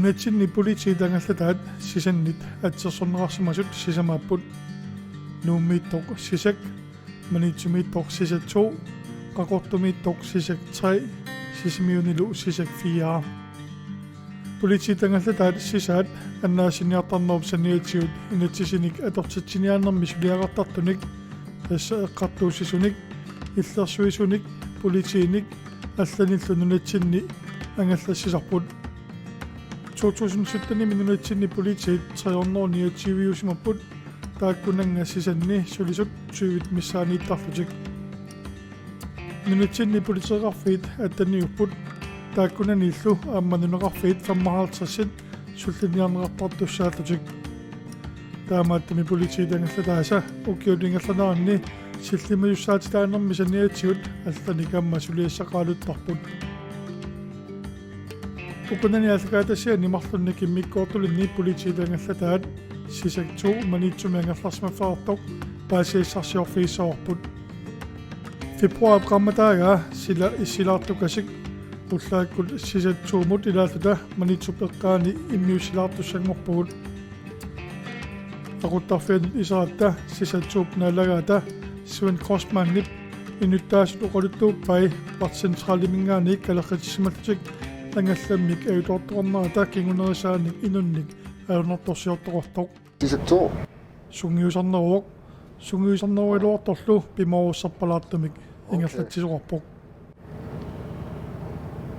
Nunatsinni poliitiitangallatаат сисаннит атсерсорнеқарсимасут сисамааппут нууммииттоқ сисак манитсумииттоқ сисатсуу қақортумииттоқ сисак 3 сисмиунилу сисак 4 политиитангалlatаат сисаат аннаасиниартарнерп саниатсиут инатсисиник атортитсиниааннэрми сулиақартартуник тасса эққартуусисуник иллерсуисуник политииник алланиллу нунатсинни ангаллассисарпут 2017 минунатсинни политиит триорнерниатсивиусимаппут тааккунанга сисанни сулисут сювит миссаанииттарлутик минунатсинни политеқарфиит аттаниуппут тааккунаниллу аамманунеқарфиит 55 суллиниарнеқартартуссааллутик таамааттами политиитангаллатааса уккиулингалланаарни силлимаюссаатитаанерми саниатсиут алланикамма сулиассақаалуттарпут укунани алкаатассиа нимарлунни киммиккоортулинни политиитангаллатаат сисактуу манитсумиангерларсимаффаартоқ паасииссарсиорфииссаорпут фебруар qammataaga sila issilaartukasik уллааккут сисатсуумут илааллута манитсупеққаани иммиуссилаартуссангорпугут aquttарфиат исаатта сисатсууп наалагаата суан кроссманнип инуттаасут оқалуттууппай партсентралимингаани калеққатиссималлутик ангалламмик аюторторнарата кингунерисааник инунник аунерторсиортоқортоқ сисатсуу сунгиусарнеруилуорторлу пиморуссарпалаартумик ингаллатсисоқарпоқ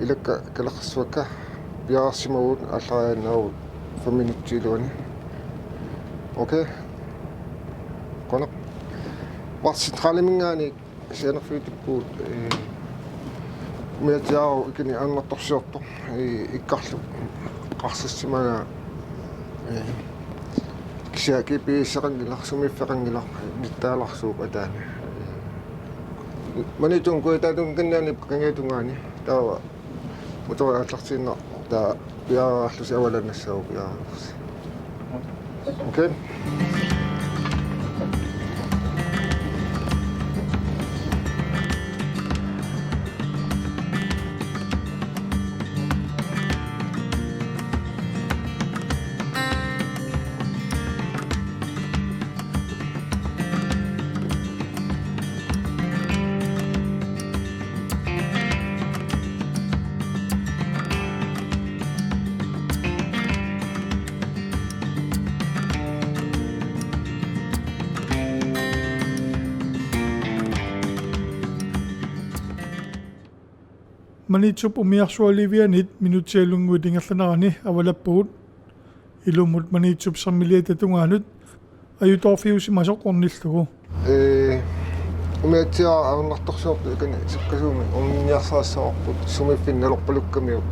илакка калеққассуакка пиаарсимагуут алларианнеру фаминутсилуани окей кона партсентралимингаани сианерфиутиппуут миатиао икини ааннерторсиорто иккарлу қарсассимага кисиаки пииссақангилар сумиффеқангилар ниттааларсууп атаани манитун куитаатун киннаани кангиатунгаани таава муторааллартииннер таа пиараарлуси аваланнассау пиараарлуси окей манитсуп умиарсуаливианит минутсиалунгуитингалланарани авалаппугут илуммут манитсуп сармилиататунгаанут аюторфиусимасоқ орниллугу умиатсиа авнарторсуорпу икани сиккасууми умниарсаассаорпут сумиффинналорпалуккамиу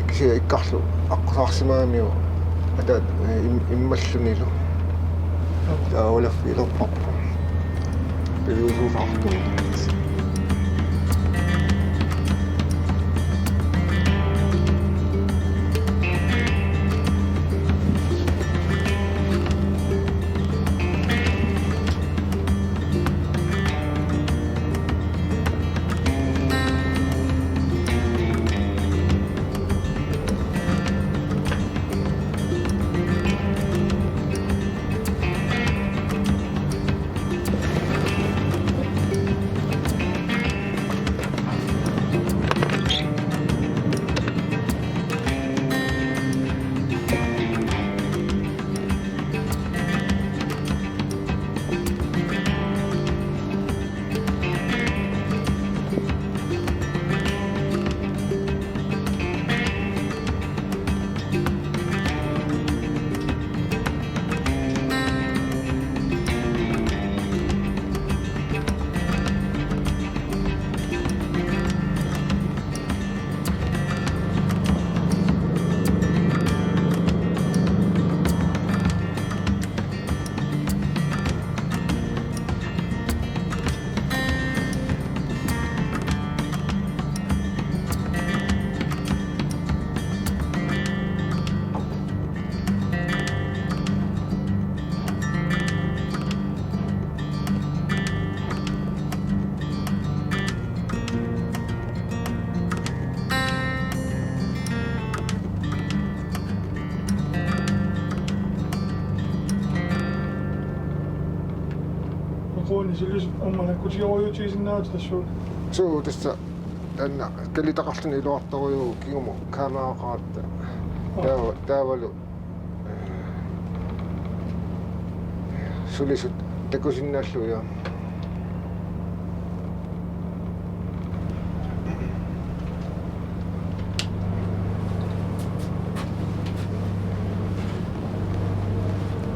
кисиа иккарлу аққусаарсимаамиу атаат иммаллунилу таавалаффилерпарпу пилиусууфаарту Telefoni silis ammalan kusioyutiisinnaat tassuun. So tässä tänne kelitakartuni iluartoruju kingumu kaameraaqaatta. Taavalu sulisut takusinnaalluja.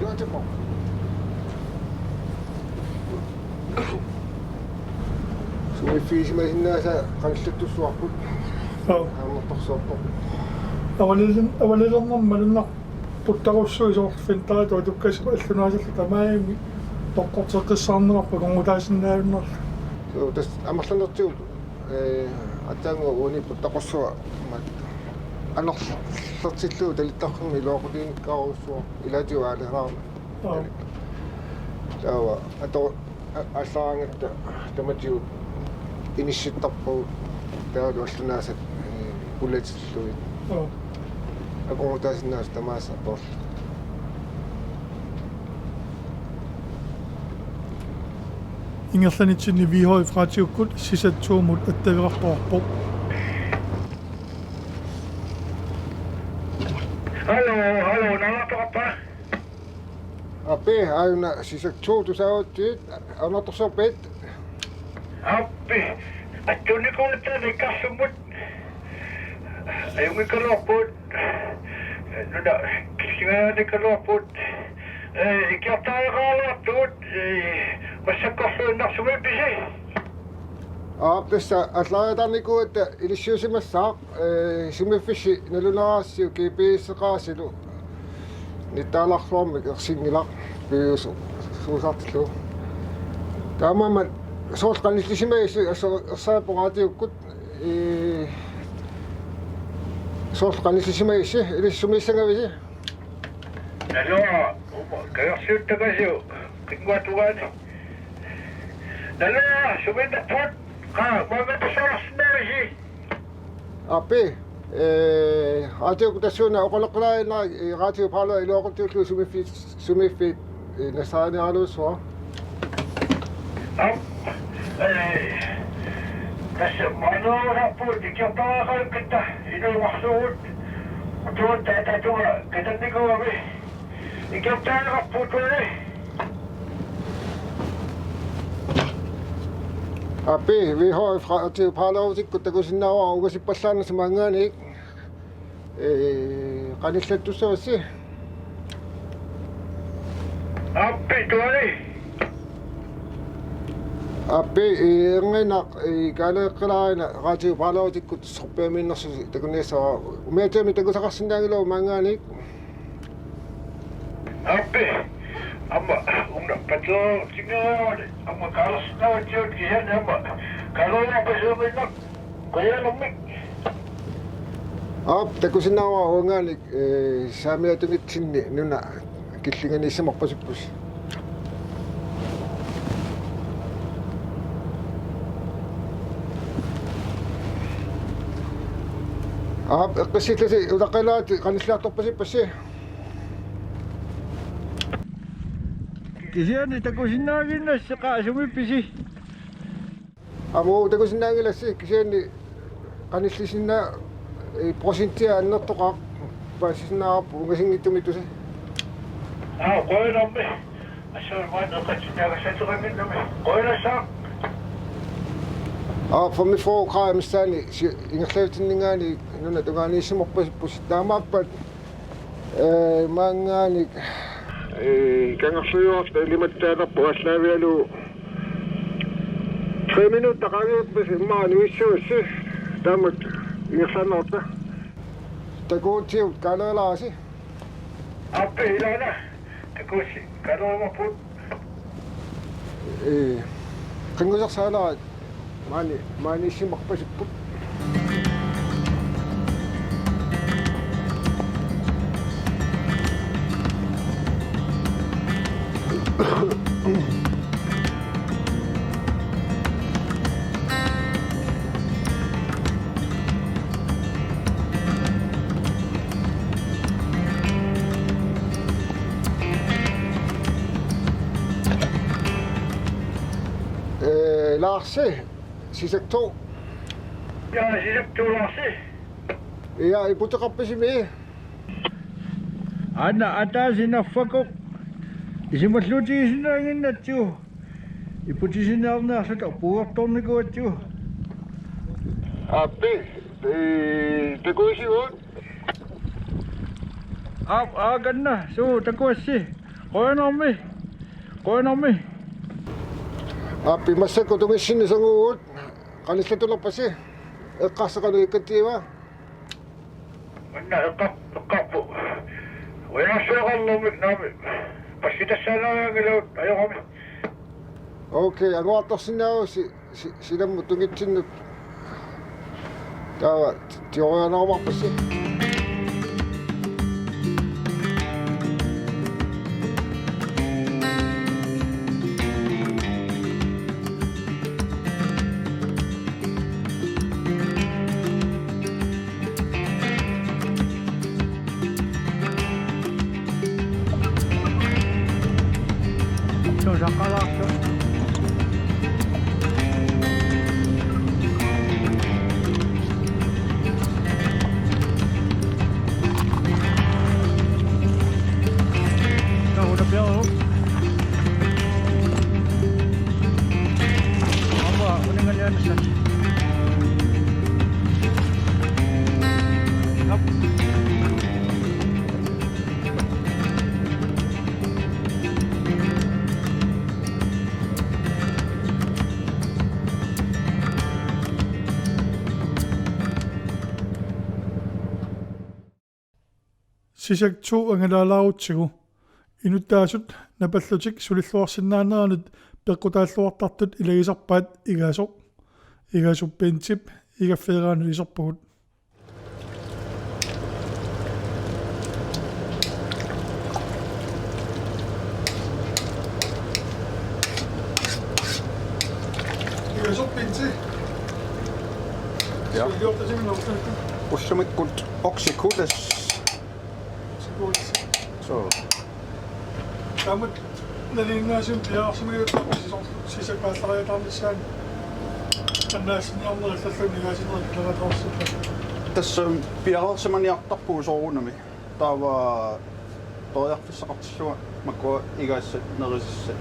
Joo, Sumi fiisimäisinnaasa qanallattussuarput. Aamortorsuarpoq. Авалилернэрмалуннар puttarussуисоорфинтаату tukkaisма аллунаасалла тамаами тоққортеққиссаарнерарпа конгутаасиннаавиннерла. So das амерланертиу атаангу уни puttaqorsua анерлэртиллуу талиттархэрми илуақулиинккааруссуа илаатиу аалераама. Таава ато аллаангатта таматиу инисситтарпу таалу аллунаасат пулатиллуи. Аконгутаасиннаас тамааса пор. Ингерланитсинни вихой фратиуккут сисатсуумут аттавеқарпоорпоқ. Hallo, nalatoppa. Ape aina sisattuu tusauttiit anatosopet. Appi. Attunni kuulittele kassumut. Ayungi kaloput. Nuda kisingani kaloput. Ikattaa kaloput. Massakossuinnarsumi pisi. Tässä atlaataniku että ilisiusimassa sumiffishi nalunarassiu GPS-qaasilu nittaalarluarmi ersinnila piusu suusartillu taamamman soorqanillisimaisu assaaporaatiukkut soorqanillisimaisu ilissumiissangavisi Naloa, kayorsiuttakasiu qinguatugaani. Naloa, sumintapput. Ape radio tasuna oqoloqlaina radio pala iloqullu sumiffi nasaani aluswa tässä manuurapput ikataakalkitta inuuqarsugut tuottaita tuolla ketannikuami ikataakalrapput Ape vi har radio pala utikku takusinnawa ugasipallaana samangaani qanillattussuassi Appi tuoli. Ape ngena kaleqqalaina radio pala utikku sorpeaminnersu takunissa umiatemi takusaqarsinnaangilo mangaani Appi. Amma patlo tingaani amma kalasnaatiut kihan amma kalola pasumina koyalummi takusinnawa uangaani saamiatumitsinni nuna killinganissamorpasuppus eqqissillasi ulaqalaati qanillaartorpasippassi Kisiani takusinnaanginnassa qaasumippisi. Amu takusinnaangilassi kisiani qanillisinna prosenttia annertoqa paasisinnaarpu ungasingittumittusi. Qoilammi. Assur maana qatsinnaagassatuqaminnami. Qoilassa. Formi få kraamissani ingerlaavtinningaani nuna tungaaniissimorpasippus taamaappat maangaani kangersuyorta limattaanarpu allaavialu 3 minuuttaa qaviutpas immaani wissuussi taamat ingerlannerta takuutiut kaleelaasi Appi ilana. Takusi kalomapput. qingusarsaalaat maani issimorpasipput Larsi sisakto Ja, sisaktuulasi. ja iputeqarpisimi Anna ataasinarfakuk isimalluutigisinnaanginnatsu iputisinnaarnearluta puuartornikuatsu appi takuisiut aakanna suu takuassi qoinormi appi massakku tungissinni sanguut qanillatulorpasi eqqarsaqalu ikkattiiva Minä eqqappu. Uinassuaqallumik naami. Passitassanaangilut ajoqami. okei anuartorsinnaau sinammu tungitsinnut taava tiorianarumarpassi suu saqalaartu Piau. Apa dengan yang besar? Hap. Sisaktu angalaalaarutsigu inuttaasut napallutik sulilluarsinnaaneraanut peqqutaalluartartut ilagisarpaat igasuppintip igaffeeraanut isorpugut igasuppintip Ja. Sulliortasiminnerussanut Ussumikut oksikudes. So. Тамат налингаасим пиаарсимагиуттарписисор сисакааллариатаарнissaан аннаассинниарнериллаллунигаасинерит кларатаарсула Tässä piarsimaniartarpuu soorunami. Taava toriarfissaqartillua makkua igaassa nerisissa.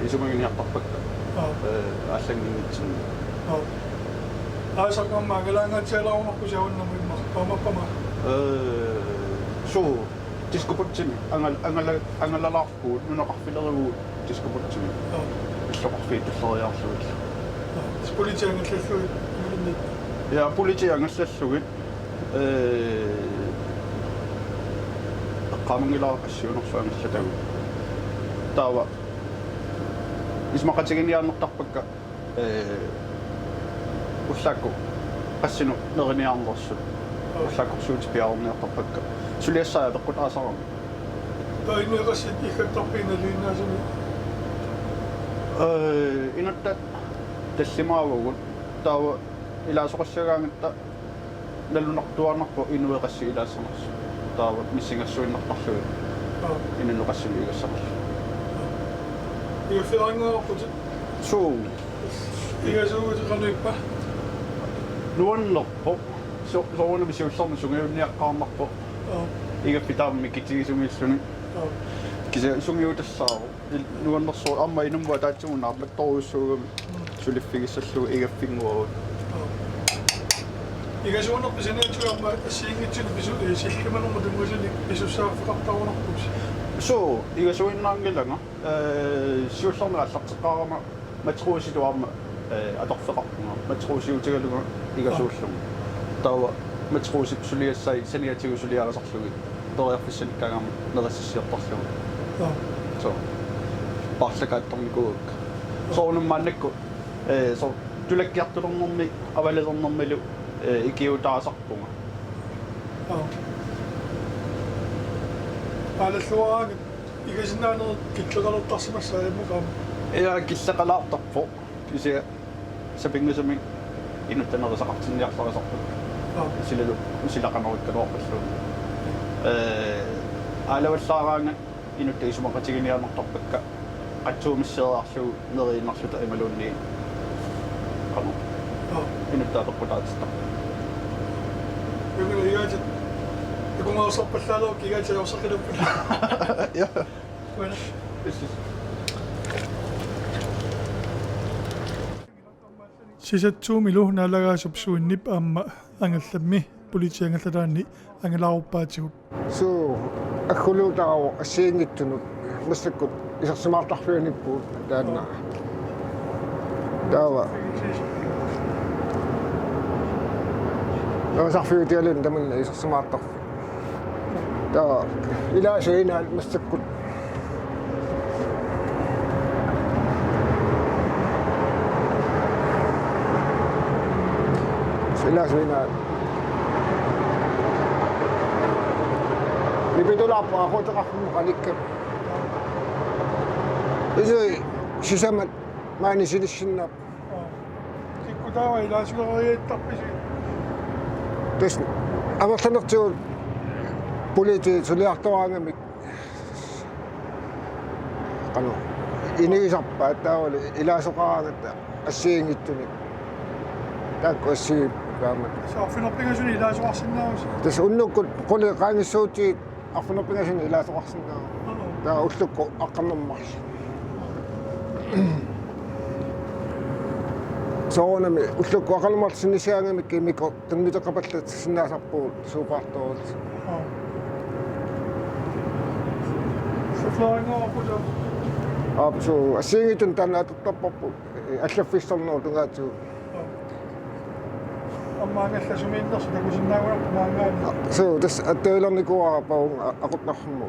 Isumaginiartarpakka. Аллангиннитсин. аасақамма галаангаатсиалаарунарпусиауnnamimma памаппама So diskuputsimi angalallarpuu nuneqarfileriguu diskuputsimi. Иллоqarfiitulлериарлугит. сполитиангаллаллуит илиннит Ja politiangassallugit qaamangilaaqqassiunersuangallatagу. Taava ismaqatiginiaannertarpakka ullaakku qassinu neriniaarnersut ullaakkorsuuti piarorniartarpakka suliassaa peqqut aasarami таинеқассит ихаттарпиналииннаасами inutta tallimaavugut taava ilaasoqassagaangetta nallunartuarnerpu inueqassi ilaasserners taava missingassuinnartarlugut inunneqassimi igassarlu игеффераангаарпут suu игасуугутеқануиппа nuannerpo soorunami siullerni sungiunniaqqaarnerpo igappitaammi kitsigisumiilluni kisa sungiutassaaru nuannersu amma inumma taatsugunaarlak toruussuugami suliffigissallu igaffinguarut игасуунерписиниатсуарма ассиингитсуни пису силлиманерма тумгусуни писуссааффеқартарунарпус so igasuinnaangilanga siullernerallaqteqqaarama matruusituarma atorfeqarpunga matruusiutigaluga igasuullunga taava matruusip suliassai saniatigu suliarasarlugi toriarfissanikkaagaama nerassissiortarluga so parlakaattornikuuk soornummaannakku so tulakkiartulornermi avalilernermilu ikiutaasarpunga ааллуараангат игасиннаанер киллеқалертарсимассаамукаам ja kissaqalaartarpo kisia sapingusami inuttanerisaqartinniarlarisarpu silalu silaqanorikkaluorpallu aalavallaaraanga inutta isumaqatiginiarnertarpakka qatsuumisseeraarsuu neriinnarsut imalunni qanu inuttaaqorputaatista Yung igaajat. Kung mausap pa lalo, igaajat ako sa kinapin. ja Bueno. Sisatsuumilu naalagaasupsuinnip aamma angallammi politiangallataraanni angalaquppaatigut. So akkulutaqaw assiingittunut massakkut isarsumaartarfiunippuut taanna taava sarfiutialun tamanna isarsumaartarfi taa ilaasuinaal massakkut ilaasuinaal Lipitulappo ako taqarfumu qalikkap isui sisamat maani silissinnaap Tikkutaa ilaasuqariittарписи. tes amarsanertuul politi suliartoraangamik qanu inigisarpaa taawali ilaasoqaraangata assiingittunik taakku assii paamat Saarfinerpingasuni ilaasuqarsinnaarusi. tes unnukkut quli qaangissuutiit arfinerpingasuni ilaasoqarsinnaa taa ullukku aqqarnermarli soonami ullukku aqalmarsinisiaangamik imiko tanmiteqapallat sinnaasarpuut suupaartorit Suflaringaarpusa. aapsu assiingitun tanna atortarparpu allaffissarnuu tungaatu Ammaangallasumииннерсу такусиннаагунарпу маангаани. so tes attailernikuara paung aqutnarmu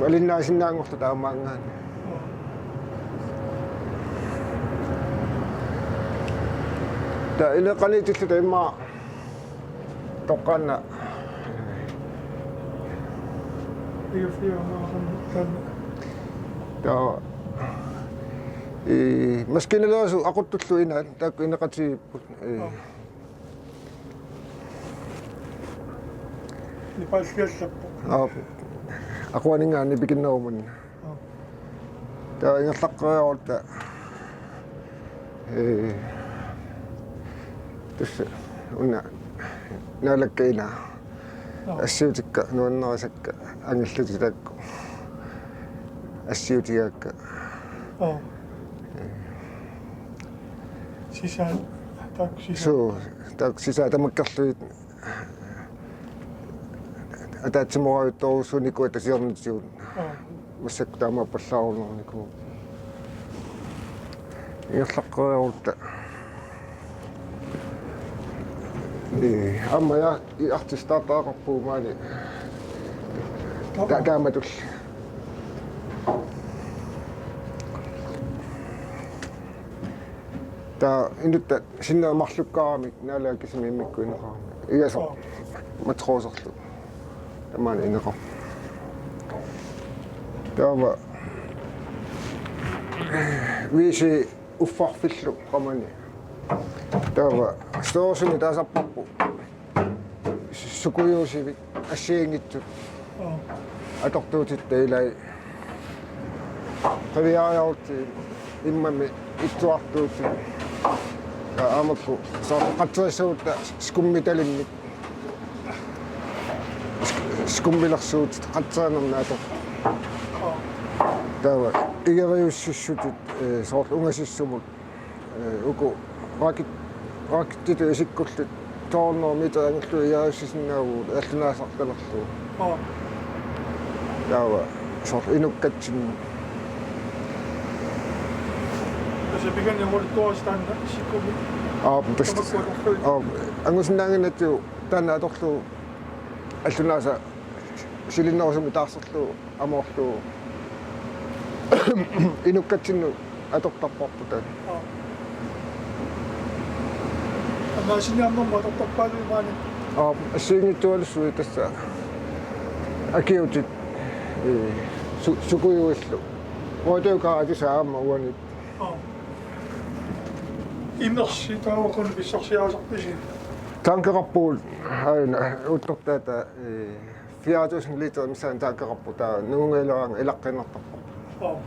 alinnaasinnaaangorlu taamaangaani ta ileqaniitillu taimma toqqaanna Игефиамаахан ta maskinalaasu aquttullu inaan taakku ineqatigipput нипааллиаллаппу. aquaningaani pikinnerumun ta ingerlaqqeriorta tussa unna naalakkaina assiutikka nuannerisakka angillutitakku assiutigaakka Sisaan. Taakku sisaan. so taakku sisaa tamakkarluit атаатсиморуйторусунику атасиорнитсуут массакку таамааппаллаарунернику иерлаққериорта аммая артистаатаақарпуу маани тааматул та инутта синнаамарлуккаарамик наалаакисимиммиккуинеқарами игасо матроосерлу тамаан инеқар таава виси уффарфиллу qamani таава стоосуни таасарпарпу сукуйуусивик ассиингитсут атортуутит таилай тавиариорти иммами итсуартуути амакку саақаттуассуутта скуммиталинник скуммилэрсуут қатсаанернаатор таава игериуссуссутит соор унгасиссумут уку ракиттиту исиккуллут тоорноо митаангерлу игериуссисиннаавуут аллунаасарталерлу таава соор инуккатсин Tässä pikemmin on ollut tuostaan sikkuun. пст ангусиннаангинатсу таана аторлу аллунааса силиннерусуми таарсерлу амоорлу инуккатсинну атортарпарпу таа Amma sinne on toppailu vaan. ассиингитсуалуссуи тасса акиутит сукуйуиллу оотеукаатисаама уани Immersi taawakon bissarsiaasarpisi. танкераппуул аана уттортаата 4000 литр мисаан таакераппу таа нунгейлераан илаққиннартарпа Oh.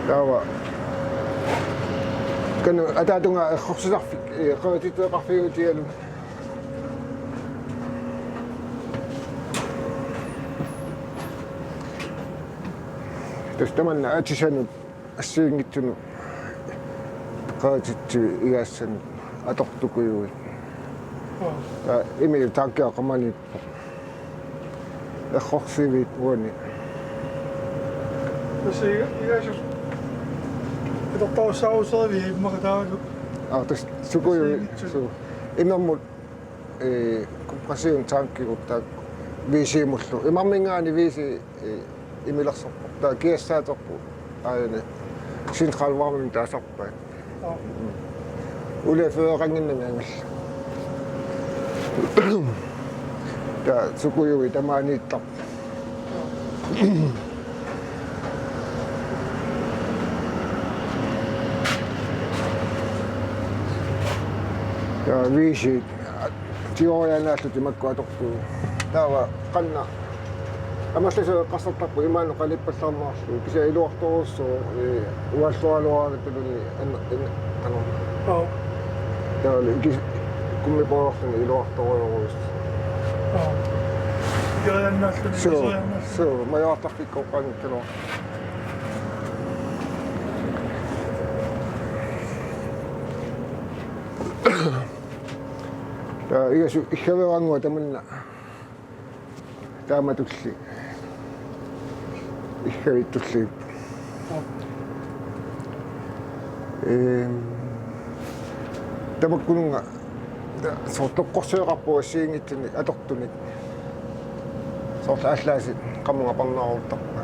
Tawa. Kan ada tu nga khosarfik kalau itu kafe hotel. Terus teman nak acisan asing itu kalau itu iasan atau tu kuyu. Oh. Email tak kau kemana? Khosibit wani. Dus je het op touw zou zo wie mag daar Terus suku so imam kompasiun tangki ukta visi mullu imam ngani visi imilax ta kiesta to ayne sin khalwa min ta saqpa ule fe qangin ngal ta suku yu tamani tap ja viisi tioja nähty makko tokku tawa kanna amasta se kasvatta kun iman kalippas sammastu se iluhtoos uastualuaan tulli en Oh. ja oli kummi pohtin iluhtoos Oh. Ja, en dat so ma jahtafi kokkan kilo iga ikhawewango tamanna taamatulli ikhavitulli tamakkununga soortoqqorseeqarpu assiingitsini atortunit soorta allaasit qammunga parnaaruuttaqqa